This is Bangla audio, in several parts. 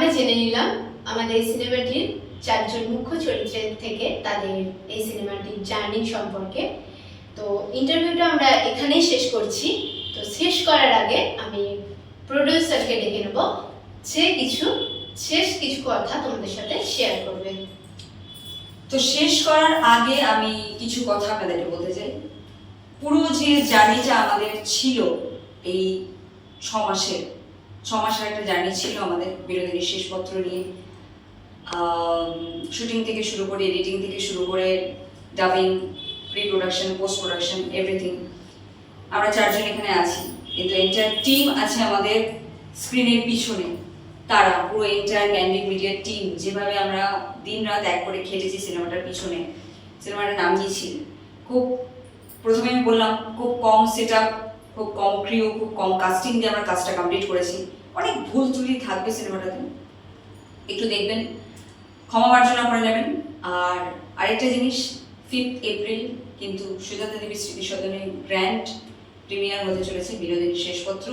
আমরা জেনে নিলাম আমাদের এই সিনেমাটির চারজন মুখ্য চরিত্রের থেকে তাদের এই সিনেমাটির জার্নি সম্পর্কে। তো ইন্টারভিউটা আমরা এখানেই শেষ করছি। তো শেষ করার আগে আমি প্রোডিউসারকে ডেকে নেব, শেষ কিছু কথা তোমাদের সাথে শেয়ার করবে। তো শেষ করার আগে আমি কিছু কথা আপনাদেরকে বলতে চাই। পুরো যে জার্নিটা আমাদের ছিল এই 6 মাসের একটা জার্নি ছিল আমাদের বিনোদিনীর শেষপত্র নিয়ে। শুটিং থেকে শুরু করে, এডিটিং থেকে শুরু করে, dubbing, pre production, post production, everything আমরা চারজন এখানে আছি, কিন্তু এন্টায়ার টিম আছে আমাদের স্ক্রিনের পিছনে। তারা পুরো এন্টায়ার ক্যান্ডিড মিডিয়ার টিম যেভাবে আমরা দিন রাত এক করে খেটেছি সিনেমাটার পিছনে, সিনেমাটা নামিয়েছি। খুব প্রথমে আমি বললাম খুব কম সেট আপ, খুব কম ক্রিউ, খুব কম কাস্টিং দিয়ে আমরা কাজটা কমপ্লিট করেছি। অনেক ভুল ত্রুটি থাকবে সিনেমাটাতে, একটু দেখবেন, ক্ষমা মার্জনা করে নেবেন। আর আরেকটা জিনিস, 5 এপ্রিল কিন্তু সুজাতা দেবী স্মৃতিসদনে গ্র্যান্ড প্রিমিয়ার হতে চলেছে বিনোদিনীর শেষপত্র।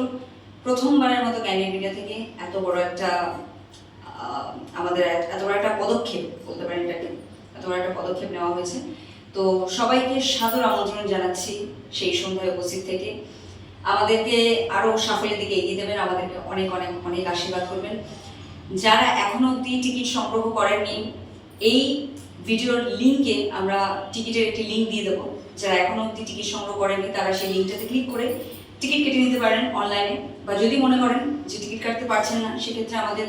প্রথমবারের মতো ক্যান্ডিড মিডিয়া থেকে এত বড় একটা আমাদের এত বড় একটা পদক্ষেপ বলতে পারেন এটাকে, এত বড় একটা পদক্ষেপ নেওয়া হয়েছে। তো সবাইকে সাদর আমন্ত্রণ জানাচ্ছি সেই সন্ধ্যায় উপস্থিত থেকে। আমাদেরকে আরও সাফল্যের দিকে এগিয়ে দেবেন, আমাদেরকে অনেক অনেক অনেক আশীর্বাদ করবেন। যারা এখনো অবধি টিকিট সংগ্রহ করেননি, এই ভিডিওর লিঙ্কে আমরা টিকিটের একটি লিঙ্ক দিয়ে দেবো। যারা এখনো অবধি টিকিট সংগ্রহ করেননি তারা সেই লিঙ্কটাতে ক্লিক করে টিকিট কেটে নিতে পারেন অনলাইনে, বা যদি মনে করেন যে টিকিট কাটতে পারছেন না, সেক্ষেত্রে আমাদের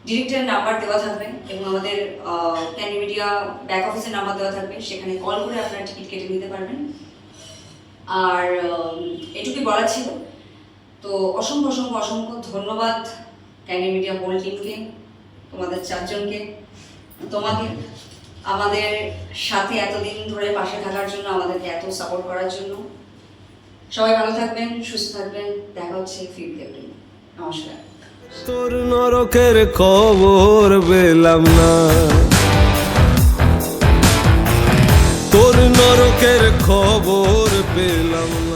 ডিরেক্টরের নাম্বার দেওয়া থাকবে এবং আমাদের ক্যান্ডি মিডিয়া ব্যাক অফিসের নাম্বার দেওয়া থাকবে, সেখানে কল করে আপনারা টিকিট কেটে নিতে পারবেন। আর এটুকুই বলার ছিল। তো অসংখ্য অসংখ্য অসংখ্য ধন্যবাদ ক্যান্ডি মিডিয়া বোল্ড টিমকে, তোমাদের চারজনকে, তোমাকে আমাদের সাথে এতদিন ধরে পাশে থাকার জন্য, আমাদেরকে এত সাপোর্ট করার জন্য। সবাই ভালো থাকবেন, সুস্থ থাকবেন, দেখা হচ্ছে 5 এপ্রিল। নমস্কার। তোর নরকের খবর পেলাম না, তোর নরকের খবর পেলাম না।